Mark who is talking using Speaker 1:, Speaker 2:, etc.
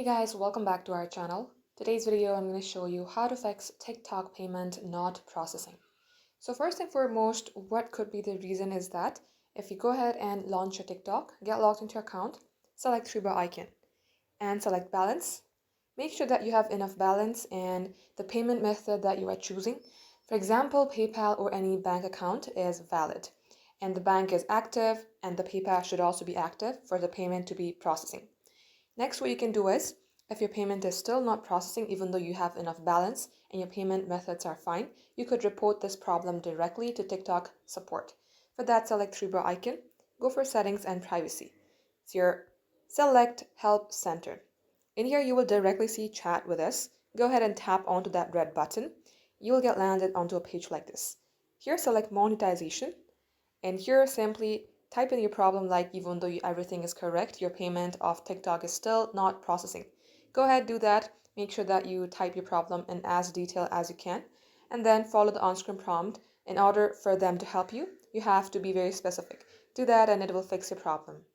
Speaker 1: Guys, welcome back to our channel. Today's video I'm going to show you how to fix TikTok payment not processing. So first and foremost, what could be the reason is that if you go ahead and launch your TikTok, get logged into your account, select three bar icon and select balance. Make sure that you have enough balance and the payment method that you are choosing. For example, PayPal or any bank account is valid and the bank is active and the PayPal should also be active for the payment to be processing. Next, what you can do is, if your payment is still not processing even though you have enough balance and your payment methods are fine, you could report this problem directly to TikTok support. For that, select three bar icon, go for settings and privacy. So select help center. In here, you will directly see chat with us. Go ahead and tap onto that red button. You will get landed onto a page like this. Here, select monetization. And here, simply type in your problem like even though everything is correct, your payment of TikTok is still not processing. Go ahead, do that. Make sure that you type your problem in as detail as you can. And then follow the on-screen prompt. In order for them to help you, you have to be very specific. Do that and it will fix your problem.